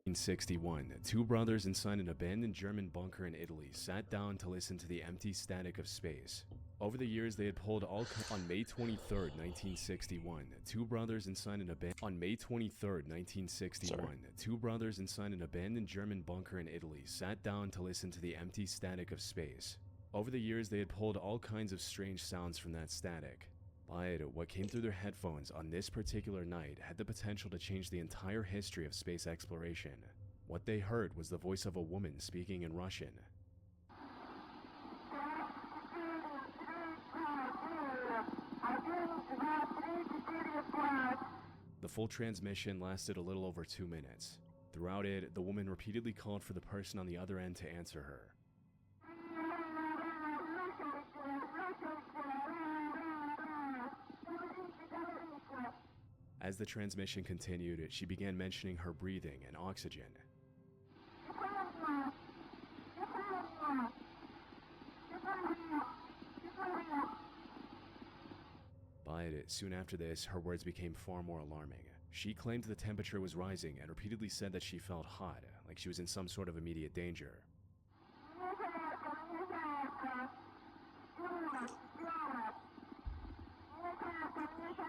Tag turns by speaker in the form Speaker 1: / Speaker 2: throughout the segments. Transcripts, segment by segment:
Speaker 1: 1961, two brothers inside an abandoned German bunker in Italy sat down to listen to the empty static of space. Over the years, they had pulled all on May 23rd, 1961, two brothers inside an abandoned German bunker in Italy sat down to listen to the empty static of space. Over the years, they had pulled all kinds of strange sounds from that static. But what came through their headphones on this particular night had the potential to change the entire history of space exploration. What they heard was the voice of a woman speaking in Russian. The full transmission lasted a little over 2 minutes. Throughout it, the woman repeatedly called for the person on the other end to answer her. As the transmission continued, she began mentioning her breathing and oxygen. But soon after this, her words became far more alarming. She claimed the temperature was rising and repeatedly said that she felt hot, like she was in some sort of immediate danger.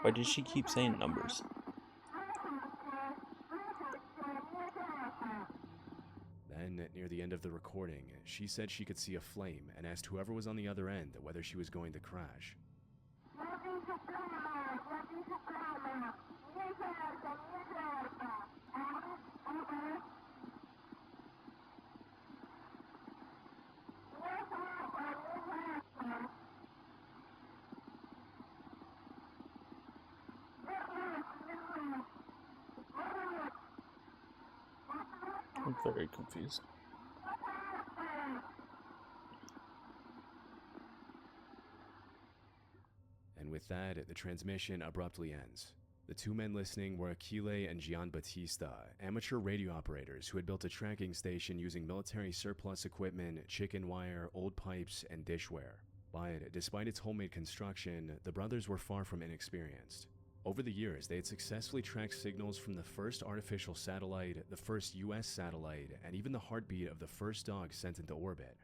Speaker 2: Why did she keep saying numbers?
Speaker 1: Then, near the end of the recording, she said she could see a flame and asked whoever was on the other end whether she was going to crash.
Speaker 2: I'm very confused.
Speaker 1: And with that, the transmission abruptly ends. The two men listening were Achille and Gian Battista, amateur radio operators who had built a tracking station using military surplus equipment, chicken wire, old pipes, and dishware. But despite its homemade construction, the brothers were far from inexperienced. Over the years, they had successfully tracked signals from the first artificial satellite, the first US satellite, and even the heartbeat of the first dog sent into orbit.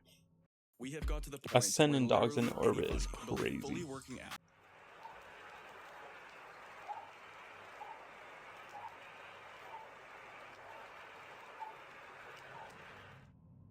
Speaker 3: We have got to the point
Speaker 2: Us sending
Speaker 3: where
Speaker 2: dogs in
Speaker 3: literally
Speaker 2: orbit is
Speaker 3: anybody can build a
Speaker 2: crazy.
Speaker 3: fully working app.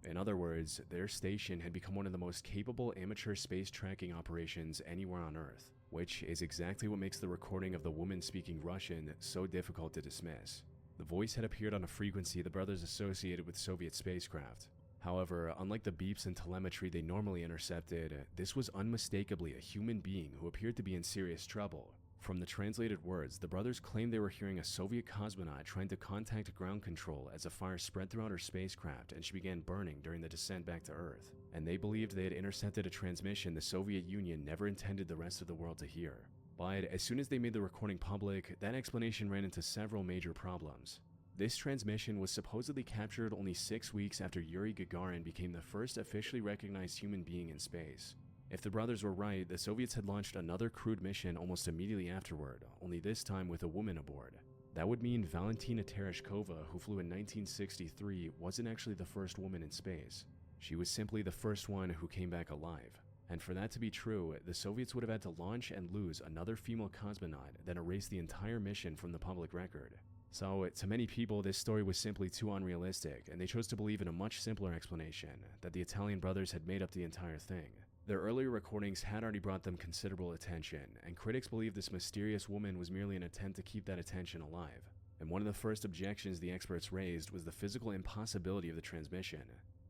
Speaker 1: In other words, their station had become one of the most capable amateur space tracking operations anywhere on Earth, which is exactly what makes the recording of the woman speaking Russian so difficult to dismiss. The voice had appeared on a frequency the brothers associated with Soviet spacecraft. However, unlike the beeps and telemetry they normally intercepted, this was unmistakably a human being who appeared to be in serious trouble. From the translated words, the brothers claimed they were hearing a Soviet cosmonaut trying to contact ground control as a fire spread throughout her spacecraft and she began burning during the descent back to Earth. And they believed they had intercepted a transmission the Soviet Union never intended the rest of the world to hear. But as soon as they made the recording public, that explanation ran into several major problems. This transmission was supposedly captured only 6 weeks after Yuri Gagarin became the first officially recognized human being in space. If the brothers were right, the Soviets had launched another crewed mission almost immediately afterward, only this time with a woman aboard. That would mean Valentina Tereshkova, who flew in 1963, wasn't actually the first woman in space. She was simply the first one who came back alive. And for that to be true, the Soviets would have had to launch and lose another female cosmonaut, then erase the entire mission from the public record. So, to many people, this story was simply too unrealistic, and they chose to believe in a much simpler explanation, that the Italian brothers had made up the entire thing. Their earlier recordings had already brought them considerable attention, and critics believed this mysterious woman was merely an attempt to keep that attention alive. And one of the first objections the experts raised was the physical impossibility of the transmission.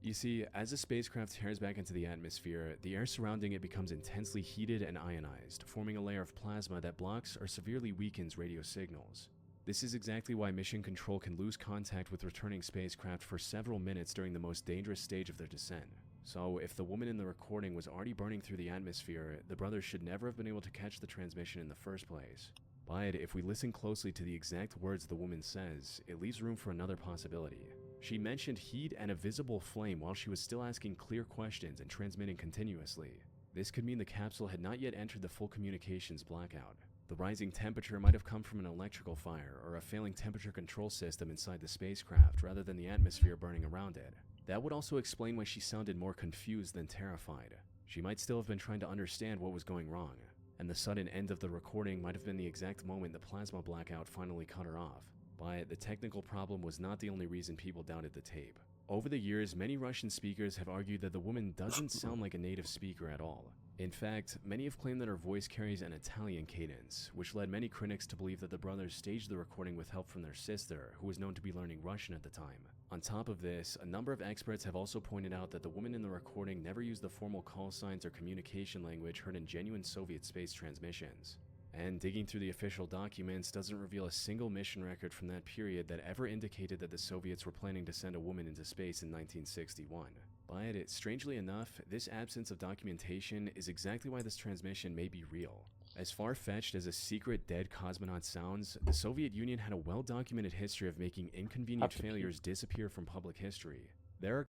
Speaker 1: You see, as a spacecraft tears back into the atmosphere, the air surrounding it becomes intensely heated and ionized, forming a layer of plasma that blocks or severely weakens radio signals. This is exactly why mission control can lose contact with returning spacecraft for several minutes during the most dangerous stage of their descent. So, if the woman in the recording was already burning through the atmosphere, the brothers should never have been able to catch the transmission in the first place. But if we listen closely to the exact words the woman says, it leaves room for another possibility. She mentioned heat and a visible flame while she was still asking clear questions and transmitting continuously. This could mean the capsule had not yet entered the full communications blackout. The rising temperature might have come from an electrical fire or a failing temperature control system inside the spacecraft rather than the atmosphere burning around it. That would also explain why she sounded more confused than terrified. She might still have been trying to understand what was going wrong, and the sudden end of the recording might have been the exact moment the plasma blackout finally cut her off. But the technical problem was not the only reason people doubted the tape. Over the years, many Russian speakers have argued that the woman doesn't sound like a native speaker at all. In fact, many have claimed that her voice carries an Italian cadence, which led many critics to believe that the brothers staged the recording with help from their sister, who was known to be learning Russian at the time. On top of this, a number of experts have also pointed out that the woman in the recording never used the formal call signs or communication language heard in genuine Soviet space transmissions. And digging through the official documents doesn't reveal a single mission record from that period that ever indicated that the Soviets were planning to send a woman into space in 1961. But strangely enough, this absence of documentation is exactly why this transmission may be real. As far-fetched as a secret dead cosmonaut sounds, the Soviet Union had a well-documented history of making inconvenient failures disappear from public history. Their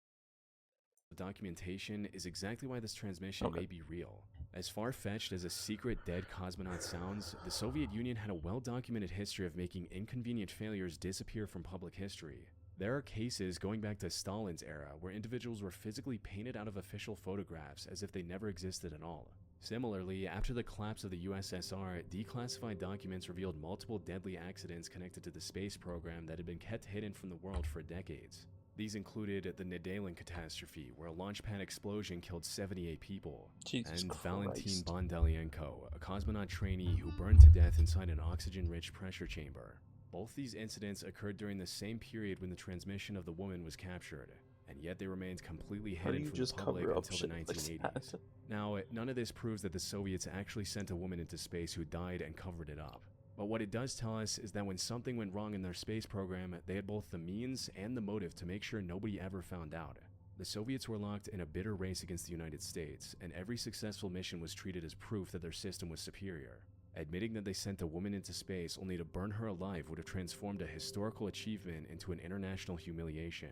Speaker 1: documentation is exactly why this transmission may be real. As far-fetched as a secret dead cosmonaut sounds, the Soviet Union had a well-documented history of making inconvenient failures disappear from public history. There are cases going back to Stalin's era where individuals were physically painted out of official photographs as if they never existed at all. Similarly, after the collapse of the USSR, declassified documents revealed multiple deadly accidents connected to the space program that had been kept hidden from the world for decades. These included the Nedelin catastrophe, where a launch pad explosion killed 78 people, and Valentin Bondelienko, a cosmonaut trainee who burned to death inside an oxygen-rich pressure chamber. Both these incidents occurred during the same period when the transmission of the woman was captured, and yet they remained completely hidden from the public until the 1980s. Now, none of this proves that the Soviets actually sent a woman into space who died and covered it up. But what it does tell us is that when something went wrong in their space program, they had both the means and the motive to make sure nobody ever found out. The Soviets were locked in a bitter race against the United States, and every successful mission was treated as proof that their system was superior. Admitting that they sent a woman into space only to burn her alive would have transformed a historical achievement into an international humiliation.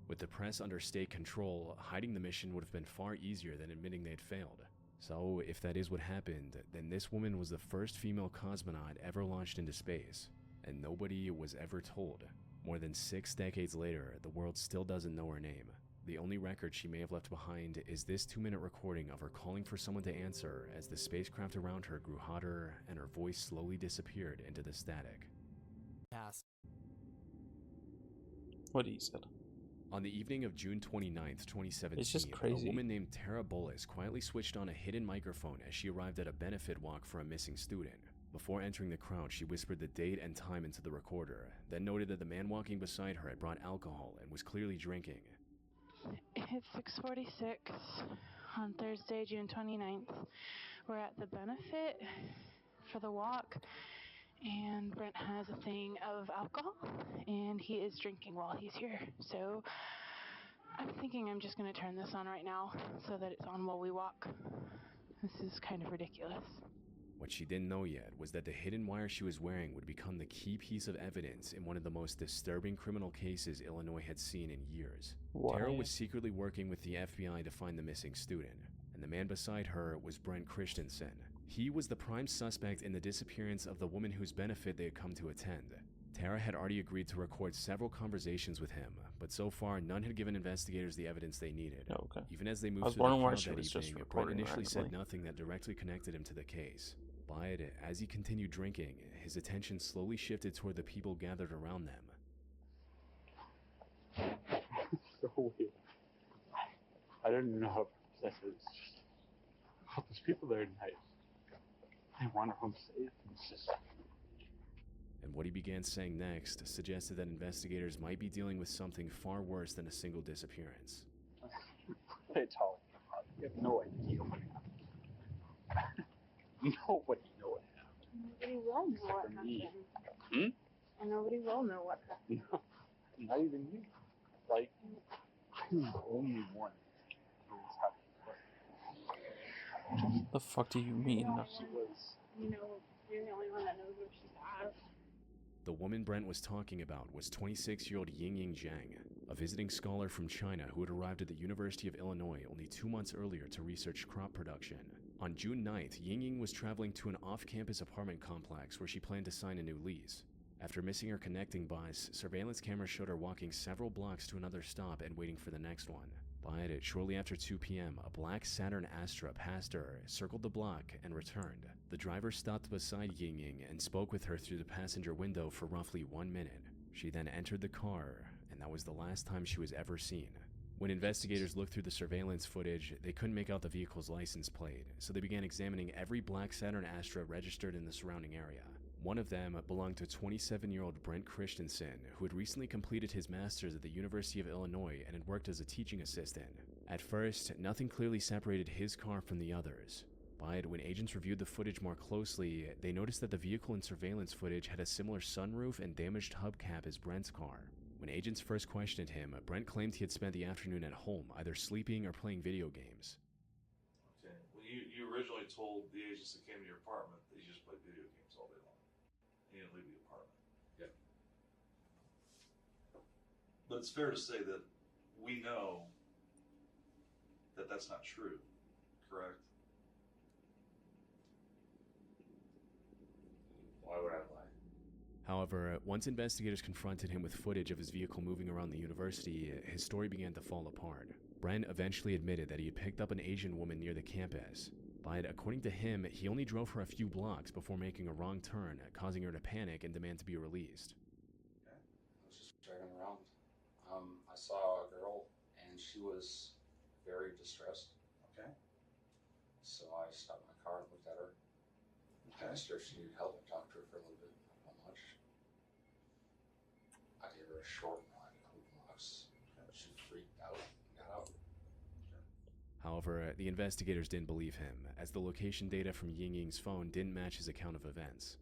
Speaker 1: With the press under state control, hiding the mission would have been far easier than admitting they had failed. So, if that is what happened, then this woman was the first female cosmonaut ever launched into space, and nobody was ever told. More than 6 decades later, the world still doesn't know her name. The only record she may have left behind is this 2-minute recording of her calling for someone to answer as the spacecraft around her grew hotter and her voice slowly disappeared into the static.
Speaker 3: Pass.
Speaker 2: What he said.
Speaker 1: On the evening of June 29th, 2017,
Speaker 2: It's just crazy.
Speaker 1: a woman named Tara Bullis quietly switched on a hidden microphone as she arrived at a benefit walk for a missing student. Before entering the crowd, she whispered the date and time into the recorder, then noted that the man walking beside her had brought alcohol and was clearly drinking.
Speaker 4: It's 6:46 on Thursday, June 29th. We're at the benefit for the walk, and Brent has a thing of alcohol, and he is drinking while he's here. So I'm thinking I'm just going to turn this on right now so that it's on while we walk. This is kind of ridiculous.
Speaker 1: What she didn't know yet was that the hidden wire she was wearing would become the key piece of evidence in one of the most disturbing criminal cases Illinois had seen in years.
Speaker 2: Why?
Speaker 1: Tara was secretly working with the FBI to find the missing student, and the man beside her was Brent Christensen. He was the prime suspect in the disappearance of the woman whose benefit they had come to attend. Tara had already agreed to record several conversations with him, but so far none had given investigators the evidence they needed.
Speaker 2: Oh, okay.
Speaker 1: Even as they
Speaker 2: I
Speaker 1: moved
Speaker 2: was
Speaker 1: through the
Speaker 2: wondering why
Speaker 1: crowd
Speaker 2: she
Speaker 1: that
Speaker 2: was just
Speaker 1: evening, Brent
Speaker 2: recording
Speaker 1: initially said
Speaker 2: randomly.
Speaker 1: nothing that directly connected him to the case. But as he continued drinking, his attention slowly shifted toward the people gathered around them.
Speaker 5: So weird. I don't even know how to process it. It's just, oh, those people there tonight. They want her home safe. It's just.
Speaker 1: And what he began saying next suggested that investigators might be dealing with something far worse than a single disappearance.
Speaker 5: They tell you. You have no idea what happened. Nobody know what happened.
Speaker 4: Nobody will know what
Speaker 5: Except for me.
Speaker 4: happened. And nobody will know what happened.
Speaker 5: No, not even you. Like, I'm the only one who was having.
Speaker 2: The fuck do you mean?
Speaker 5: She was.
Speaker 4: You know, you're the only one that knows what she's at.
Speaker 1: The woman Brent was talking about was 26-year-old Yingying Zhang, a visiting scholar from China who had arrived at the University of Illinois only 2 months earlier to research crop production. On June 9th, Ying was traveling to an off-campus apartment complex where she planned to sign a new lease. After missing her connecting bus, surveillance cameras showed her walking several blocks to another stop and waiting for the next one. By it, shortly after 2 p.m., a black Saturn Astra passed her, circled the block, and returned. The driver stopped beside Ying and spoke with her through the passenger window for roughly 1 minute. She then entered the car, and that was the last time she was ever seen. When investigators looked through the surveillance footage, they couldn't make out the vehicle's license plate, so they began examining every black Saturn Astra registered in the surrounding area. One of them belonged to 27-year-old Brent Christensen, who had recently completed his master's at the University of Illinois and had worked as a teaching assistant. At first, nothing clearly separated his car from the others. But when agents reviewed the footage more closely, they noticed that the vehicle in surveillance footage had a similar sunroof and damaged hubcap as Brent's car. When agents first questioned him, Brent claimed he had spent the afternoon at home, either sleeping or playing video games.
Speaker 6: Okay. Well, you originally told the agents that came to your apartment that you just played video games all day long. You didn't leave the apartment.
Speaker 7: Yeah.
Speaker 6: But it's fair to say that we know that that's not true, correct?
Speaker 7: Why would I lie?
Speaker 1: However, once investigators confronted him with footage of his vehicle moving around the university, his story began to fall apart. Brent eventually admitted that he had picked up an Asian woman near the campus, but according to him, he only drove her a few blocks before making a wrong turn, causing her to panic and demand to be released.
Speaker 7: Okay. I was just driving around. I saw a girl, and she was very distressed.
Speaker 6: Okay.
Speaker 7: So I stopped my car and looked at her. I asked her if she needed help and talked to her for a little bit. Not much. I gave her a short ride, a couple blocks. She freaked out and got out.
Speaker 1: However, the investigators didn't believe him, as the location data from Ying's phone didn't match his account of events.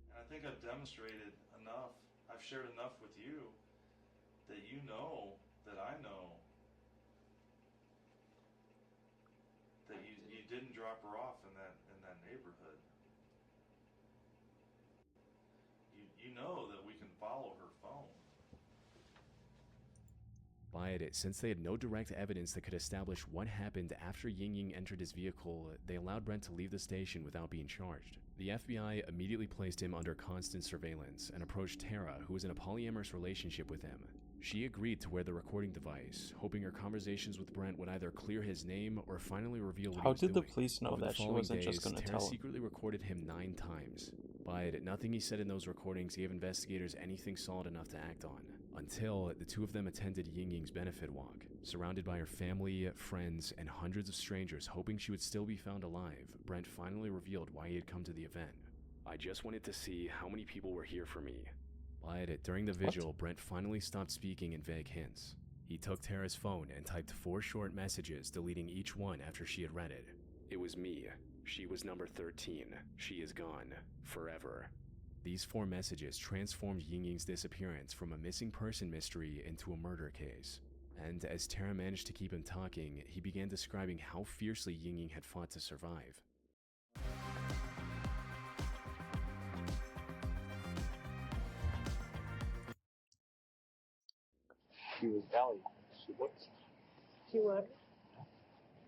Speaker 6: And I think I've demonstrated enough, I've shared enough with you that you know that I know that you didn't drop her off in that neighborhood. You know that we can follow her phone.
Speaker 1: By it, since they had no direct evidence that could establish what happened after Ying entered his vehicle, they allowed Brent to leave the station without being charged. The FBI immediately placed him under constant surveillance and approached Tara, who was in a polyamorous relationship with him. She agreed to wear the recording device, hoping her conversations with Brent would either clear his name or finally reveal what he
Speaker 2: How
Speaker 1: was
Speaker 2: did the
Speaker 1: doing.
Speaker 2: police know
Speaker 1: Over the
Speaker 2: that she
Speaker 1: following
Speaker 2: wasn't just
Speaker 1: days,
Speaker 2: going to
Speaker 1: Tara
Speaker 2: tell him?
Speaker 1: secretly recorded him 9 times. But nothing he said in those recordings gave investigators anything solid enough to act on, until the two of them attended Ying's benefit walk. Surrounded by her family, friends, and hundreds of strangers hoping she would still be found alive, Brent finally revealed why he had come to the event. "I just wanted to see how many people were here for me." But during the vigil, Brent finally stopped speaking in vague hints. He took Tara's phone and typed 4 short messages, deleting each one after she had read it. "It was me. She was number 13. She is gone. Forever." These 4 messages transformed Ying's disappearance from a missing person mystery into a murder case. And as Tara managed to keep him talking, he began describing how fiercely Ying had fought to survive.
Speaker 5: She was valiant. She looked.
Speaker 4: She would.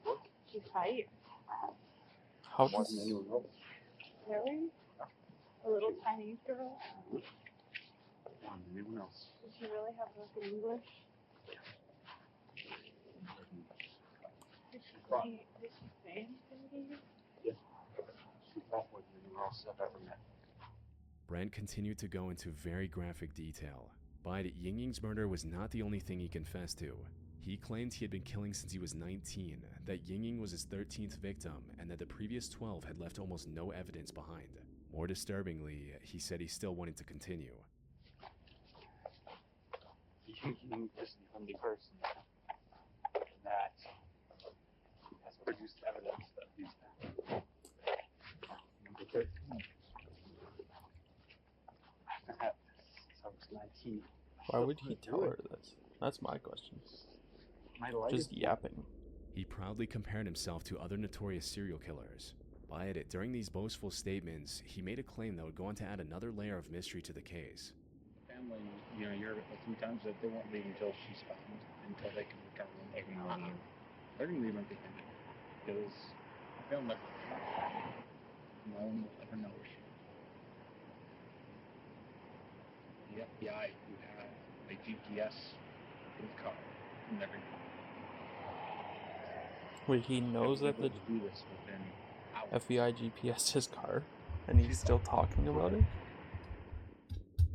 Speaker 5: Look.
Speaker 4: She fight.
Speaker 2: How
Speaker 5: More
Speaker 2: does
Speaker 5: than anyone else.
Speaker 4: Really? A little Chinese girl?
Speaker 5: More than anyone else.
Speaker 4: Does she really have broken English? Did she say anything to you?
Speaker 5: Yeah. She fought more than anyone else I've ever met.
Speaker 1: Brent continued to go into very graphic detail, but Ying's murder was not the only thing he confessed to. He claimed he had been killing since he was 19, that Ying was his 13th victim, and that the previous 12 had left almost no evidence behind. More disturbingly, he said he still wanted to continue.
Speaker 5: Ying is the only person that has produced evidence of these things. Number 13. I've had this since I was 19.
Speaker 2: Why would he tell her this? That's my question.
Speaker 5: My life
Speaker 2: Just yapping.
Speaker 1: He proudly compared himself to other notorious serial killers. But during these boastful statements, he made a claim that would go on to add another layer of mystery to the case.
Speaker 5: family, you hear sometimes that they won't leave until she's found, until they can return them. They're going to leave empty-handed because I feel like
Speaker 7: No one will ever know where she is. The FBI who had a GPS in his car never knew.
Speaker 2: Wait, he knows
Speaker 7: They were
Speaker 2: that the
Speaker 7: able to do this within hours.
Speaker 2: FBI GPS his car, and he's still talking about it?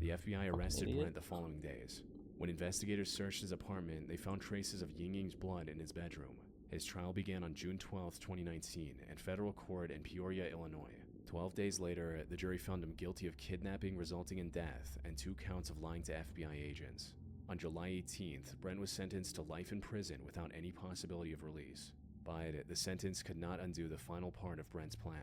Speaker 1: The FBI arrested
Speaker 2: idiot.
Speaker 1: Brent the following days. When investigators searched his apartment, they found traces of Ying Ying's blood in his bedroom. His trial began on June 12, 2019, in federal court in Peoria, Illinois. 12 days later, the jury found him guilty of kidnapping resulting in death and 2 counts of lying to FBI agents. On July 18th, Brent was sentenced to life in prison without any possibility of release. But the sentence could not undo the final part of Brent's plan.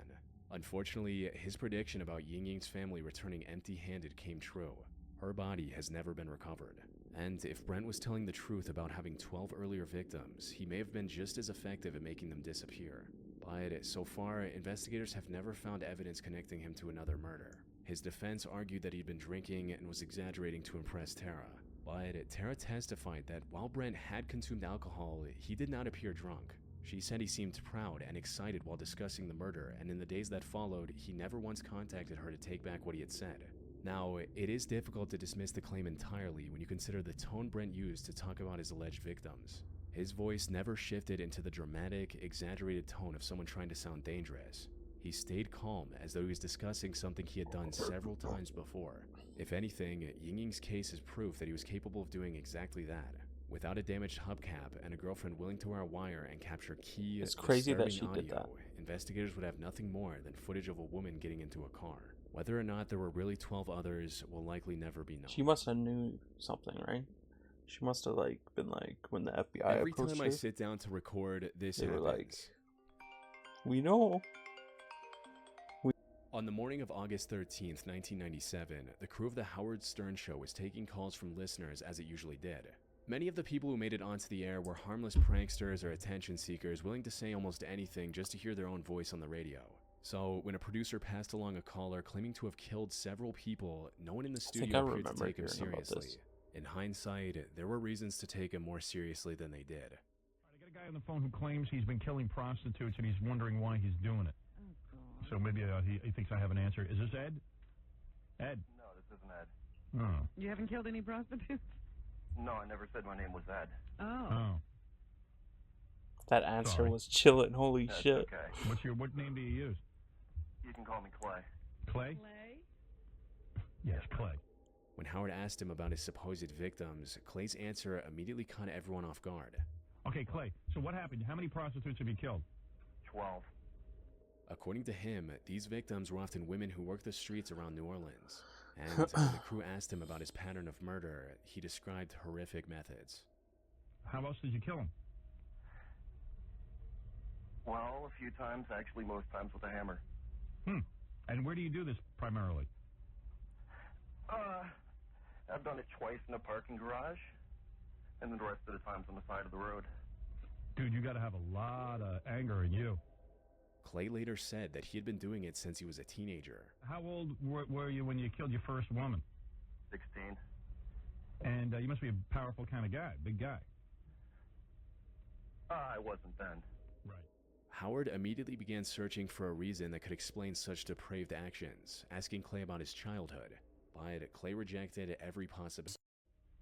Speaker 1: Unfortunately, his prediction about Ying Ying's family returning empty-handed came true. Her body has never been recovered. And if Brent was telling the truth about having 12 earlier victims, he may have been just as effective at making them disappear. But so far, investigators have never found evidence connecting him to another murder. His defense argued that he'd been drinking and was exaggerating to impress Tara. But Tara testified that while Brent had consumed alcohol, he did not appear drunk. She said he seemed proud and excited while discussing the murder, and in the days that followed, he never once contacted her to take back what he had said. Now, it is difficult to dismiss the claim entirely when you consider the tone Brent used to talk about his alleged victims. His voice never shifted into the dramatic, exaggerated tone of someone trying to sound dangerous. He stayed calm as though he was discussing something he had done several times before. If anything, Ying Ying's case is proof that he was capable of doing exactly that. Without a damaged hubcap and a girlfriend willing to wear a wire and capture key,
Speaker 2: It's crazy that she
Speaker 1: disturbing
Speaker 2: did
Speaker 1: audio,
Speaker 2: that.
Speaker 1: investigators would have nothing more than footage of a woman getting into a car. Whether or not there were really 12 others will likely never be known.
Speaker 2: She must have knew something, right? She must have been when the FBI
Speaker 1: Every
Speaker 2: approached
Speaker 1: time
Speaker 2: her,
Speaker 1: I sit down to record, this
Speaker 2: they were
Speaker 1: happens.
Speaker 2: like, "We know."
Speaker 1: On the morning of August 13th, 1997, the crew of the Howard Stern Show was taking calls from listeners as it usually did. Many of the people who made it onto the air were harmless pranksters or attention seekers willing to say almost anything just to hear their own voice on the radio. So, when a producer passed along a caller claiming to have killed several people, no one in the
Speaker 2: think I
Speaker 1: studio appeared to
Speaker 2: remember
Speaker 1: take him
Speaker 2: hearing about
Speaker 1: seriously.
Speaker 2: this.
Speaker 1: In hindsight, there were reasons to take him more seriously than they did.
Speaker 8: I got a guy on the phone who claims he's been killing prostitutes and he's wondering why he's doing it. So maybe he thinks I have an answer. Is this Ed? Ed?
Speaker 9: No, this isn't Ed.
Speaker 8: Oh.
Speaker 10: You haven't killed any prostitutes?
Speaker 9: No, I never said my name was Ed.
Speaker 10: Oh.
Speaker 2: That answer
Speaker 8: Sorry.
Speaker 2: was chilling. Holy
Speaker 9: That's
Speaker 2: shit!
Speaker 9: okay.
Speaker 8: What name do you use?
Speaker 9: You can call me Clay.
Speaker 8: Clay?
Speaker 10: Clay?
Speaker 8: Yes, Clay.
Speaker 1: When Howard asked him about his supposed victims, Clay's answer immediately caught everyone off guard.
Speaker 8: Okay, Clay. So what happened? How many prostitutes have you killed?
Speaker 9: 12.
Speaker 1: According to him, these victims were often women who worked the streets around New Orleans. And when the crew asked him about his pattern of murder, he described horrific methods.
Speaker 8: How else did you kill them?
Speaker 9: Well, a few times, actually most times with a hammer.
Speaker 8: And where do you do this primarily?
Speaker 9: I've done it twice in a parking garage, and then the rest of the times on the side of the road.
Speaker 8: Dude, you got to have a lot of anger in you.
Speaker 1: Clay later said that he had been doing it since he was a teenager.
Speaker 8: How old were you when you killed your first woman?
Speaker 9: 16.
Speaker 8: And you must be a powerful kind of guy, big guy.
Speaker 9: I wasn't then.
Speaker 8: Right.
Speaker 1: Howard immediately began searching for a reason that could explain such depraved actions, asking Clay about his childhood. But Clay rejected every possibility.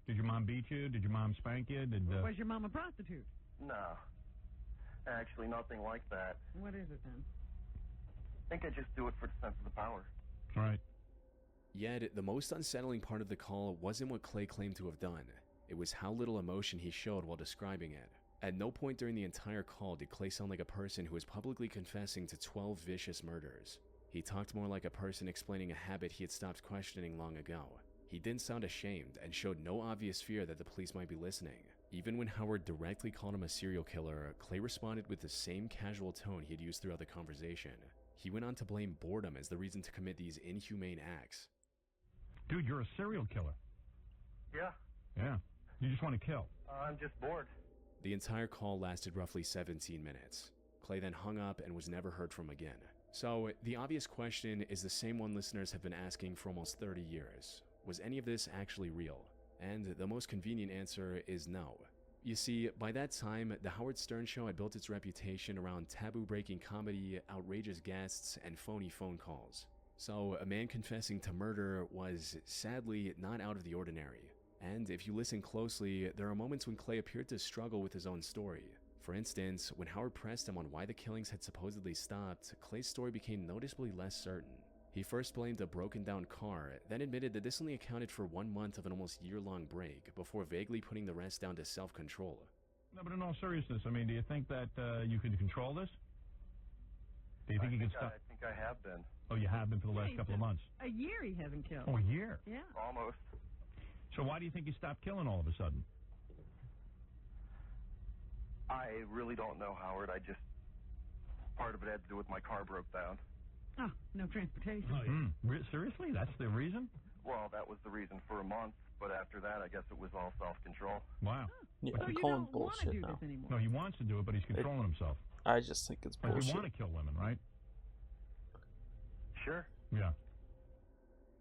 Speaker 8: Did your mom beat you? Did your mom spank you?
Speaker 10: Was your mom a prostitute?
Speaker 9: No. Actually, nothing like that.
Speaker 10: What is it then?
Speaker 9: I think I just do it for the sense of the power.
Speaker 8: Right.
Speaker 1: Yet, the most unsettling part of the call wasn't what Clay claimed to have done. It was how little emotion he showed while describing it. At no point during the entire call did Clay sound like a person who was publicly confessing to 12 vicious murders. He talked more like a person explaining a habit he had stopped questioning long ago. He didn't sound ashamed and showed no obvious fear that the police might be listening. Even when Howard directly called him a serial killer, Clay responded with the same casual tone he had used throughout the conversation. He went on to blame boredom as the reason to commit these inhumane acts.
Speaker 8: Dude, you're a serial killer.
Speaker 9: Yeah.
Speaker 8: Yeah. You just want to kill.
Speaker 9: I'm just bored.
Speaker 1: The entire call lasted roughly 17 minutes. Clay then hung up and was never heard from again. So, the obvious question is the same one listeners have been asking for almost 30 years. Was any of this actually real? And the most convenient answer is no. You see, by that time, The Howard Stern Show had built its reputation around taboo-breaking comedy, outrageous guests, and phony phone calls. So, a man confessing to murder was, sadly, not out of the ordinary. And if you listen closely, there are moments when Clay appeared to struggle with his own story. For instance, when Howard pressed him on why the killings had supposedly stopped, Clay's story became noticeably less certain. He first blamed a broken-down car, then admitted that this only accounted for 1 month of an almost year-long break, before vaguely putting the rest down to self-control.
Speaker 8: No, but in all seriousness, I mean, do you think that you could control this? Do you think you could stop?
Speaker 9: I think I have been.
Speaker 8: Oh, you have been for the last couple of months?
Speaker 10: A year he hasn't killed.
Speaker 8: Oh, a year?
Speaker 10: Yeah.
Speaker 9: Almost.
Speaker 8: So why do you think you stopped killing all of a sudden?
Speaker 9: I really don't know, Howard. Part of it had to do with my car broke down.
Speaker 10: Oh, no transportation.
Speaker 8: Oh, yeah. Seriously? That's the reason?
Speaker 9: Well, that was the reason for a month, but after that, I guess it was all self-control.
Speaker 8: Wow.
Speaker 2: Yeah,
Speaker 10: So
Speaker 2: I'm
Speaker 10: you
Speaker 2: calling
Speaker 10: don't want to
Speaker 2: bullshit
Speaker 10: do
Speaker 2: now.
Speaker 10: this anymore.
Speaker 8: No, he wants to do it, but he's controlling himself.
Speaker 2: I just think it's
Speaker 8: Like,
Speaker 2: bullshit.
Speaker 8: you want to kill women, right?
Speaker 9: Sure.
Speaker 8: Yeah.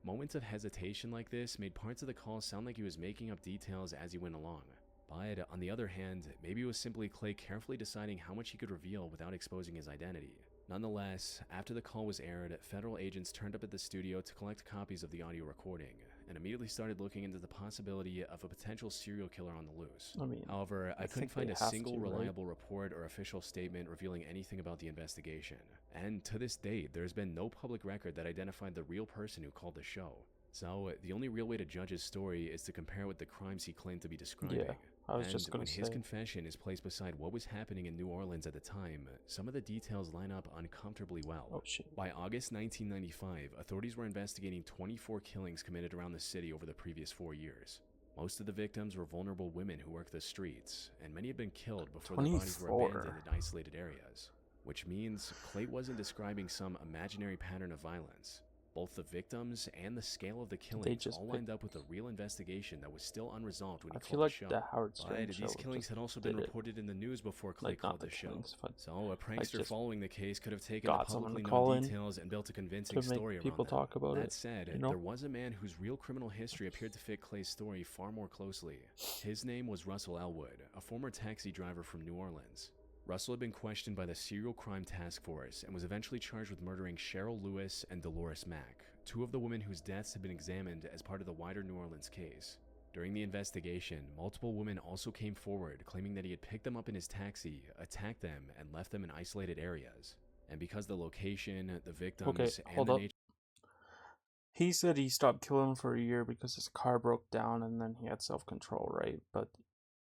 Speaker 1: Moments of hesitation like this made parts of the call sound like he was making up details as he went along. But, on the other hand, maybe it was simply Clay carefully deciding how much he could reveal without exposing his identity. Nonetheless, after the call was aired, federal agents turned up at the studio to collect copies of the audio recording, and immediately started looking into the possibility of a potential serial killer on the loose.
Speaker 2: I mean,
Speaker 1: However, I couldn't
Speaker 2: think they
Speaker 1: find a
Speaker 2: have
Speaker 1: single
Speaker 2: to, right?
Speaker 1: reliable report or official statement revealing anything about the investigation. And to this date, there's been no public record that identified the real person who called the show. So, the only real way to judge his story is to compare it with the crimes he claimed to be describing.
Speaker 2: Yeah, I was
Speaker 1: and
Speaker 2: just gonna
Speaker 1: when his
Speaker 2: say.
Speaker 1: confession is placed beside what was happening in New Orleans at the time, some of the details line up uncomfortably well.
Speaker 2: Oh shit.
Speaker 1: By August 1995, authorities were investigating 24 killings committed around the city over the previous 4 years. Most of the victims were vulnerable women who worked the streets, and many had been killed before their bodies were
Speaker 2: 24.
Speaker 1: abandoned in isolated areas. Which means Clay wasn't describing some imaginary pattern of violence. Both the victims and the scale of the killings
Speaker 2: just
Speaker 1: all lined up with a real investigation that was still unresolved when he
Speaker 2: I
Speaker 1: called
Speaker 2: feel like
Speaker 1: the show.
Speaker 2: the Howard Stern
Speaker 1: But
Speaker 2: show
Speaker 1: these killings
Speaker 2: just
Speaker 1: had also been
Speaker 2: did it.
Speaker 1: reported in the news before Clay
Speaker 2: Like, not
Speaker 1: called
Speaker 2: the
Speaker 1: the show.
Speaker 2: killings, but
Speaker 1: So a prankster
Speaker 2: just
Speaker 1: following the case could have taken the
Speaker 2: got someone
Speaker 1: publicly
Speaker 2: to call
Speaker 1: known
Speaker 2: in
Speaker 1: details and built a convincing
Speaker 2: to make
Speaker 1: story
Speaker 2: people
Speaker 1: around them.
Speaker 2: talk about
Speaker 1: That
Speaker 2: it,
Speaker 1: said,
Speaker 2: you know?
Speaker 1: there was a man whose real criminal history appeared to fit Clay's story far more closely. His name was Russell Elwood, a former taxi driver from New Orleans. Russell had been questioned by the Serial Crime Task Force and was eventually charged with murdering Cheryl Lewis and Dolores Mack, two of the women whose deaths had been examined as part of the wider New Orleans case. During the investigation, multiple women also came forward claiming that he had picked them up in his taxi, attacked them, and left them in isolated areas. And because the location, the victims,
Speaker 2: Okay,
Speaker 1: and
Speaker 2: hold
Speaker 1: the
Speaker 2: up.
Speaker 1: nature...
Speaker 2: He said he stopped killing for a year because his car broke down and then he had self-control, right? But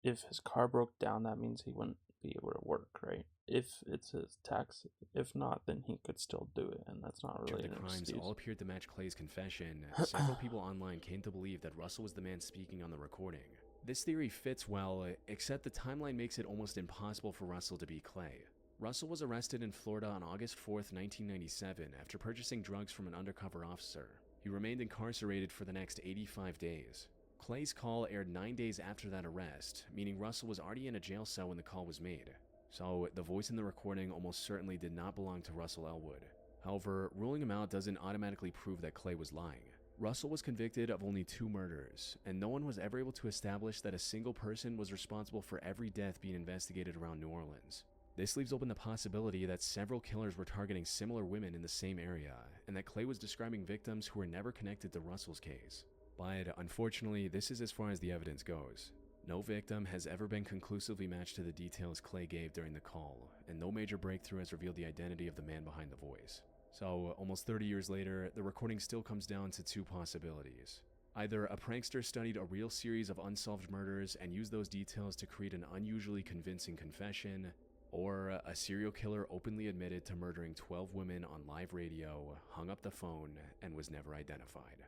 Speaker 2: if his car broke down, that means he wouldn't be able to work, right? If it's his taxi. If not, then he could still do it, and that's not really
Speaker 1: the
Speaker 2: an
Speaker 1: crimes
Speaker 2: excuse.
Speaker 1: all appeared to match Clay's confession. Several people online came to believe that Russell was the man speaking on the recording. This theory fits well, except the timeline makes it almost impossible for Russell to be Clay. Russell was arrested in Florida on August 4th, 1997 after purchasing drugs from an undercover officer. He remained incarcerated for the next 85 days. Clay's call aired 9 days after that arrest, meaning Russell was already in a jail cell when the call was made. So, the voice in the recording almost certainly did not belong to Russell Elwood. However, ruling him out doesn't automatically prove that Clay was lying. Russell was convicted of only 2 murders, and no one was ever able to establish that a single person was responsible for every death being investigated around New Orleans. This leaves open the possibility that several killers were targeting similar women in the same area, and that Clay was describing victims who were never connected to Russell's case. But unfortunately, this is as far as the evidence goes. No victim has ever been conclusively matched to the details Clay gave during the call, and no major breakthrough has revealed the identity of the man behind the voice. So, almost 30 years later, the recording still comes down to 2 possibilities. Either a prankster studied a real series of unsolved murders and used those details to create an unusually convincing confession, or a serial killer openly admitted to murdering 12 women on live radio, hung up the phone, and was never identified.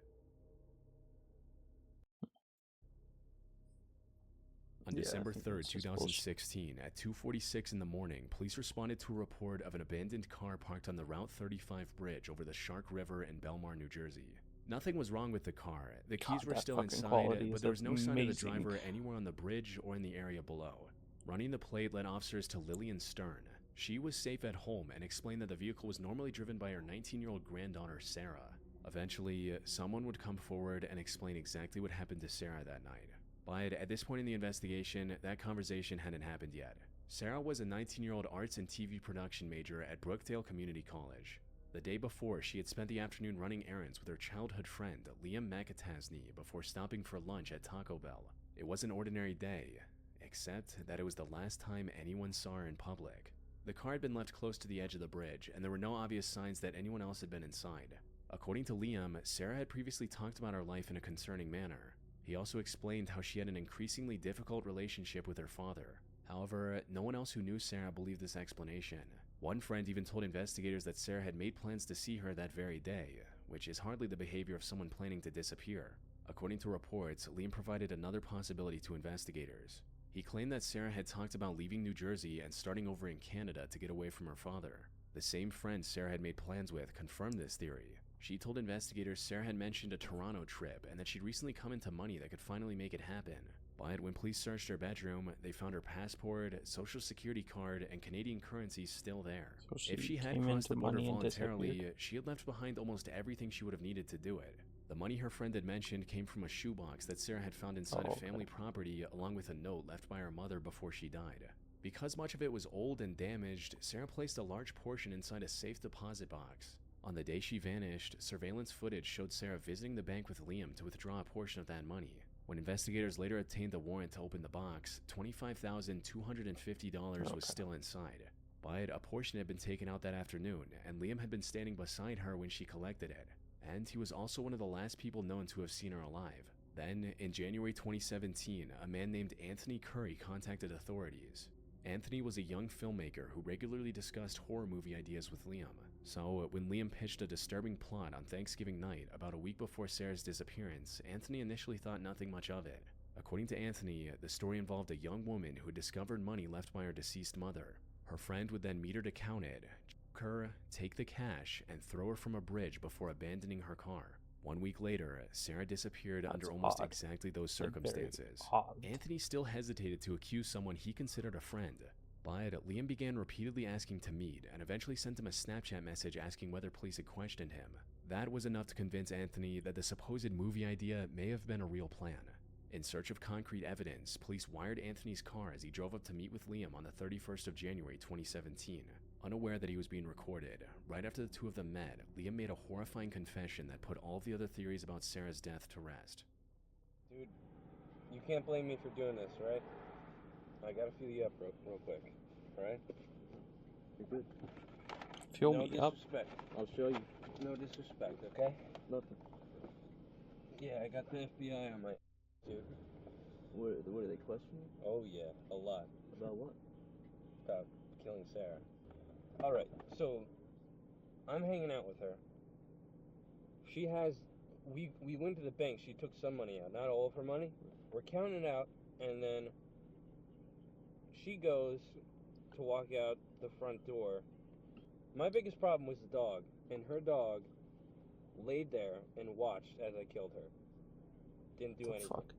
Speaker 1: On December 3rd, 2016, at 2:46 in the morning, police responded to a report of an abandoned car parked on the Route 35 bridge over the Shark River in Belmar, New Jersey. Nothing was wrong with the car. The keys were still inside, but there was no sign of the driver anywhere on the bridge or in the area below. Running the plate led officers to Lillian Stern. She was safe at home and explained that the vehicle was normally driven by her 19-year-old granddaughter, Sarah. Eventually, someone would come forward and explain exactly what happened to Sarah that night. But at this point in the investigation, that conversation hadn't happened yet. Sarah was a 19-year-old arts and TV production major at Brookdale Community College. The day before, she had spent the afternoon running errands with her childhood friend, Liam McAtasney, before stopping for lunch at Taco Bell. It was an ordinary day, except that it was the last time anyone saw her in public. The car had been left close to the edge of the bridge, and there were no obvious signs that anyone else had been inside. According to Liam, Sarah had previously talked about her life in a concerning manner. He also explained how she had an increasingly difficult relationship with her father. However, no one else who knew Sarah believed this explanation. One friend even told investigators that Sarah had made plans to see her that very day, which is hardly the behavior of someone planning to disappear. According to reports, Liam provided another possibility to investigators. He claimed that Sarah had talked about leaving New Jersey and starting over in Canada to get away from her father. The same friend Sarah had made plans with confirmed this theory. She told investigators Sarah had mentioned a Toronto trip and that she'd recently come into money that could finally make it happen. But when police searched her bedroom, they found her passport, social security card, and Canadian currency still there.
Speaker 2: So
Speaker 1: If she had
Speaker 2: came
Speaker 1: crossed the
Speaker 2: into
Speaker 1: border
Speaker 2: money and
Speaker 1: voluntarily,
Speaker 2: disappeared?
Speaker 1: she had left behind almost everything she would have needed to do it. The money her friend had mentioned came from a shoebox that Sarah had found inside
Speaker 2: Oh,
Speaker 1: a family property along with a note left by her mother before she died. Because much of it was old and damaged, Sarah placed a large portion inside a safe deposit box. On the day she vanished, surveillance footage showed Sarah visiting the bank with Liam to withdraw a portion of that money. When investigators later obtained the warrant to open the box, $25,250 was still inside. But a portion had been taken out that afternoon, and Liam had been standing beside her when she collected it. And he was also one of the last people known to have seen her alive. Then, in January 2017, a man named Anthony Curry contacted authorities. Anthony was a young filmmaker who regularly discussed horror movie ideas with Liam. So, when Liam pitched a disturbing plot on Thanksgiving night about a week before Sarah's disappearance, Anthony initially thought nothing much of it. According to Anthony, the story involved a young woman who had discovered money left by her deceased mother. Her friend would then meet her to count it, choke her, take the cash, and throw her from a bridge before abandoning her car. 1 week later, Sarah disappeared under almost exactly those circumstances. Anthony still hesitated to accuse someone he considered a friend, but Liam began repeatedly asking to meet and eventually sent him a Snapchat message asking whether police had questioned him. That was enough to convince Anthony that the supposed movie idea may have been a real plan. In search of concrete evidence, police wired Anthony's car as he drove up to meet with Liam on the 31st of January 2017. Unaware that he was being recorded, right after the two of them met, Liam made a horrifying confession that put all the other theories about Sarah's death to rest.
Speaker 11: Dude, you can't blame me for doing this, right? I gotta feel you up real quick, alright? You're good.
Speaker 2: Feel
Speaker 11: no
Speaker 2: me up?
Speaker 11: Disrespect. I'll show you. No disrespect, okay? Nothing. Yeah, I got the FBI on my dude.
Speaker 12: What are they questioning?
Speaker 11: Oh yeah, a lot.
Speaker 12: About what?
Speaker 11: About killing Sarah. Alright, so I'm hanging out with her. She has we went to the bank, she took some money out, not all of her money. We're counting it out, and then she goes to walk out the front door. My biggest problem was the dog, and her dog laid there and watched as I killed her. Didn't do anything.
Speaker 2: Fuck?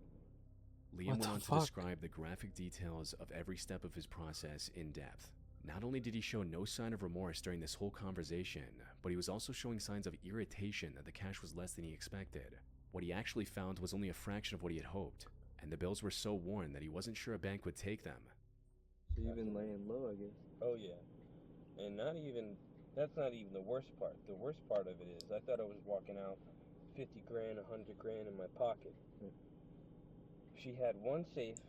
Speaker 1: Liam went on to describe the graphic details of every step of his process in depth. Not only did he show no sign of remorse during this whole conversation, but he was also showing signs of irritation that the cash was less than he expected. What he actually found was only a fraction of what he had hoped, and the bills were so worn that he wasn't sure a bank would take them.
Speaker 12: So you've been laying low, I guess.
Speaker 11: Oh yeah. And that's not even the worst part. The worst part of it is, I thought I was walking out 50 grand, 100 grand in my pocket. She had one safe,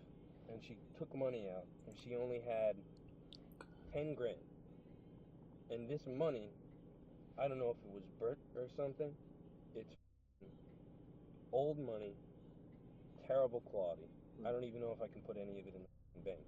Speaker 11: and she took money out, and she only had 10 grand. And this money, I don't know if it was burnt or something. It's old money, terrible quality. I don't even know if I can put any of it in the bank.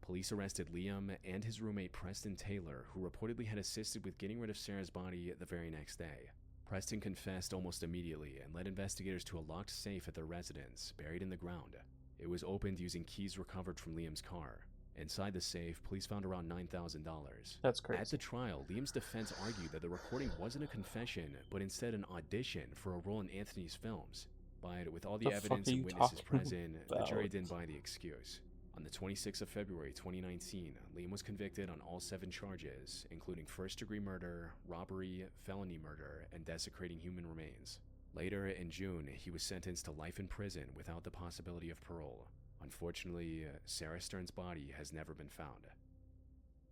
Speaker 1: Police arrested Liam and his roommate Preston Taylor, who reportedly had assisted with getting rid of Sarah's body the very next day. Preston confessed almost immediately and led investigators to a locked safe at their residence, buried in the ground. It was opened using keys recovered from Liam's car. Inside the safe, police found around $9,000.
Speaker 2: That's crazy.
Speaker 1: At the trial, Liam's defense argued that the recording wasn't a confession, but instead an audition for a role in Anthony's films. But with all the evidence and witnesses present, the jury didn't buy the excuse. On the 26th of February 2019, Liam was convicted on all 7 charges, including first-degree murder, robbery, felony murder, and desecrating human remains. Later in June, he was sentenced to life in prison without the possibility of parole. Unfortunately, Sarah Stern's body has never been found.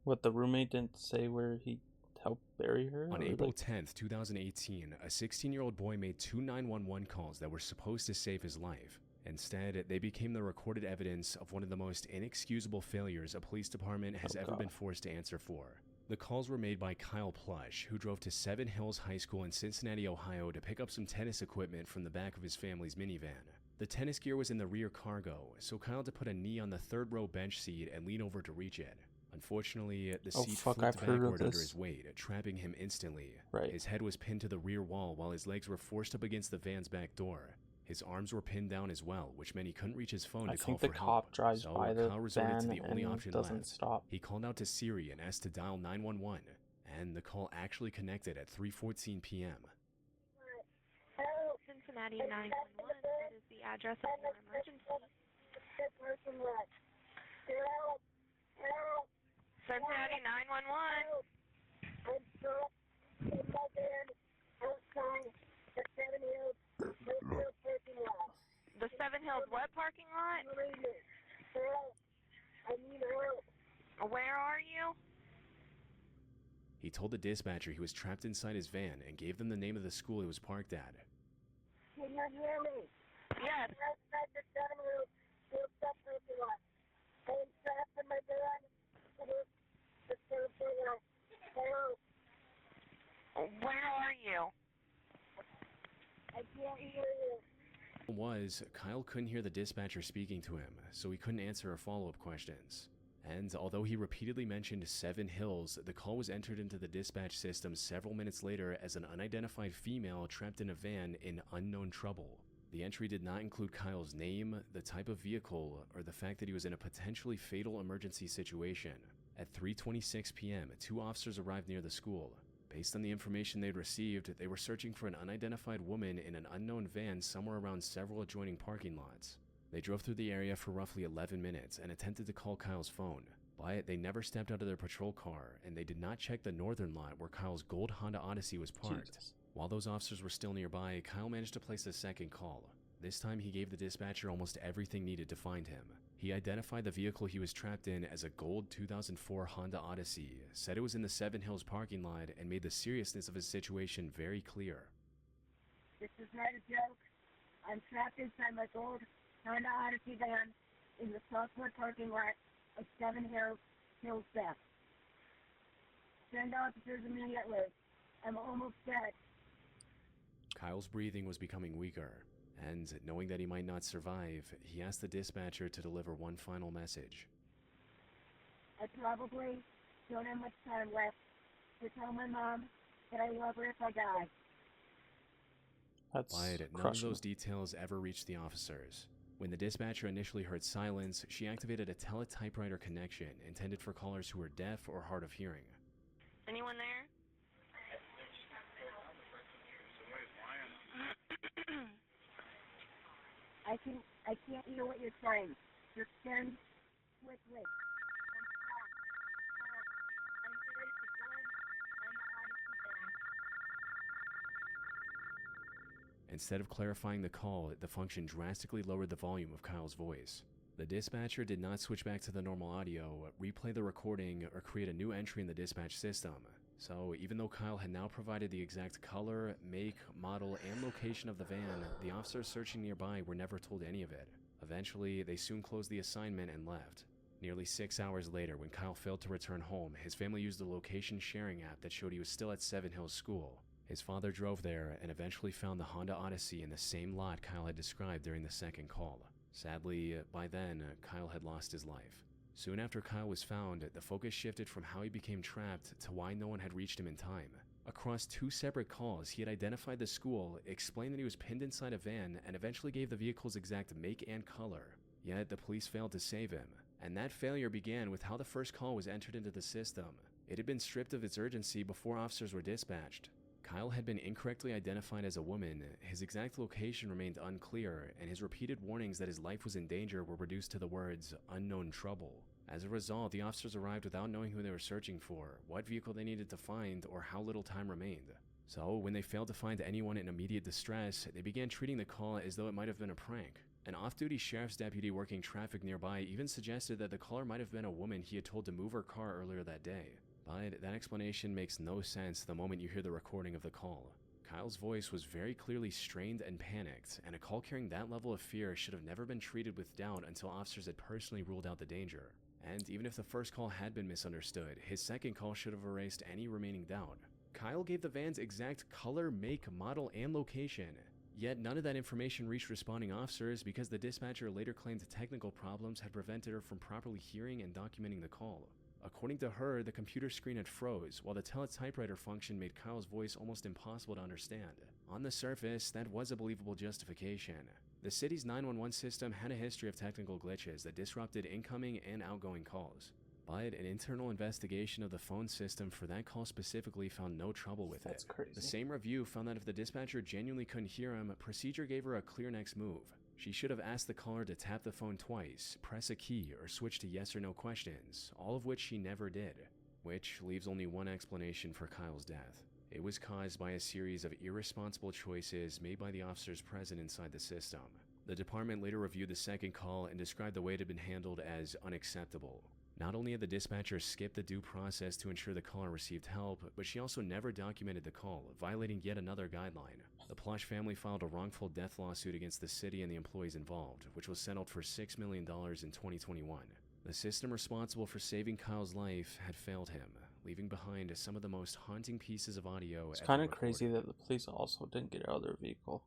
Speaker 2: What, the roommate didn't say where he helped bury her?
Speaker 1: On
Speaker 2: or,
Speaker 1: April
Speaker 2: like-
Speaker 1: 10th, 2018, a 16-year-old boy made 2 911 calls that were supposed to save his life. Instead, they became the recorded evidence of one of the most inexcusable failures a police department has ever been forced to answer for. The calls were made by Kyle Plush, who drove to Seven Hills High School in Cincinnati, Ohio to pick up some tennis equipment from the back of his family's minivan. The tennis gear was in the rear cargo, so Kyle had to put a knee on the third row bench seat and lean over to reach it. Unfortunately, the seat flipped backward under his weight, trapping him instantly.
Speaker 2: Right.
Speaker 1: His head was pinned to the rear wall while his legs were forced up against the van's back door. His arms were pinned down as well, which meant he couldn't reach his phone to call for help.
Speaker 2: I think the cop drives
Speaker 1: So
Speaker 2: by the
Speaker 1: Kyle resorted to
Speaker 2: van
Speaker 1: the only
Speaker 2: and
Speaker 1: option
Speaker 2: doesn't
Speaker 1: left.
Speaker 2: stop.
Speaker 1: He called out to Siri and asked to dial 911, and the call actually connected at 3:14 p.m.
Speaker 13: Hello, Cincinnati 911. What is the address of your emergency? Cincinnati 911. The Seven Hills what parking lot? Where are you?
Speaker 1: He told the dispatcher he was trapped inside his van and gave them the name of the school he was parked at.
Speaker 13: Can you hear me? Yes. Where are you? I can't hear you.
Speaker 1: Kyle couldn't hear the dispatcher speaking to him, so he couldn't answer her follow-up questions. And although he repeatedly mentioned Seven Hills, the call was entered into the dispatch system several minutes later as an unidentified female trapped in a van in unknown trouble. The entry did not include Kyle's name, the type of vehicle, or the fact that he was in a potentially fatal emergency situation. At 3:26 p.m., 2 officers arrived near the school. Based on the information they'd received, they were searching for an unidentified woman in an unknown van somewhere around several adjoining parking lots. They drove through the area for roughly 11 minutes and attempted to call Kyle's phone, but they never stepped out of their patrol car, and they did not check the northern lot where Kyle's gold Honda Odyssey was parked.
Speaker 2: Jesus.
Speaker 1: While those officers were still nearby, Kyle managed to place a second call. This time he gave the dispatcher almost everything needed to find him. He identified the vehicle he was trapped in as a gold 2004 Honda Odyssey, said it was in the Seven Hills parking lot, and made the seriousness of his situation very clear.
Speaker 14: This is not a joke. I'm trapped inside my gold Honda Odyssey van in the Southwood parking lot of Seven Hills Bath. Send officers immediately. I'm almost dead.
Speaker 1: Kyle's breathing was becoming weaker, and knowing that he might not survive, he asked the dispatcher to deliver one final message.
Speaker 14: I probably don't have much time left to tell my mom that I love her if I die.
Speaker 1: But none of those details ever reached the officers. When the dispatcher initially heard silence, she activated a teletypewriter connection intended for callers who were deaf or hard of hearing.
Speaker 13: Anyone there?
Speaker 14: I can't hear what you're saying. Just send quickly.
Speaker 1: Instead of clarifying the call, the function drastically lowered the volume of Kyle's voice. The dispatcher did not switch back to the normal audio, replay the recording, or create a new entry in the dispatch system. So even though Kyle had now provided the exact color, make, model, and location of the van, the officers searching nearby were never told any of it. Eventually, they soon closed the assignment and left. Nearly 6 hours later, when Kyle failed to return home, his family used a location sharing app that showed he was still at Seven Hills School. His father drove there and eventually found the Honda Odyssey in the same lot Kyle had described during the second call. Sadly, by then, Kyle had lost his life. Soon after Kyle was found, the focus shifted from how he became trapped to why no one had reached him in time. Across 2 separate calls, he had identified the school, explained that he was pinned inside a van, and eventually gave the vehicle's exact make and color. Yet the police failed to save him, and that failure began with how the first call was entered into the system. It had been stripped of its urgency before officers were dispatched. Kyle had been incorrectly identified as a woman, his exact location remained unclear, and his repeated warnings that his life was in danger were reduced to the words, "unknown trouble." As a result, the officers arrived without knowing who they were searching for, what vehicle they needed to find, or how little time remained. So, when they failed to find anyone in immediate distress, they began treating the call as though it might have been a prank. An off-duty sheriff's deputy working traffic nearby even suggested that the caller might have been a woman he had told to move her car earlier that day. But that explanation makes no sense the moment you hear the recording of the call. Kyle's voice was very clearly strained and panicked, and a call carrying that level of fear should have never been treated with doubt until officers had personally ruled out the danger. And even if the first call had been misunderstood, his second call should have erased any remaining doubt. Kyle gave the van's exact color, make, model, and location. Yet none of that information reached responding officers because the dispatcher later claimed technical problems had prevented her from properly hearing and documenting the call. According to her, the computer screen had froze, while the teletypewriter function made Kyle's voice almost impossible to understand. On the surface, that was a believable justification. The city's 911 system had a history of technical glitches that disrupted incoming and outgoing calls. But an internal investigation of the phone system for that call specifically found no trouble with
Speaker 2: That's
Speaker 1: it.
Speaker 2: crazy.
Speaker 1: The same review found that if the dispatcher genuinely couldn't hear him, procedure gave her a clear next move. She should have asked the caller to tap the phone twice, press a key, or switch to yes or no questions, all of which she never did. Which leaves only one explanation for Kyle's death. It was caused by a series of irresponsible choices made by the officers present inside the system. The department later reviewed the second call and described the way it had been handled as unacceptable. Not only had the dispatcher skipped the due process to ensure the caller received help, but she also never documented the call, violating yet another guideline. The Plush family filed a wrongful death lawsuit against the city and the employees involved, which was settled for $6 million in 2021. The system responsible for saving Kyle's life had failed him, leaving behind some of the most haunting pieces of audio.
Speaker 2: It's kind of crazy that the police also didn't get out of their vehicle.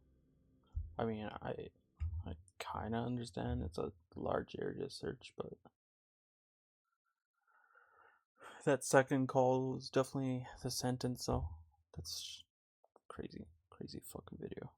Speaker 2: I mean, I kind of understand it's a large area search, but that second call was definitely the sentence, though. That's crazy fucking video.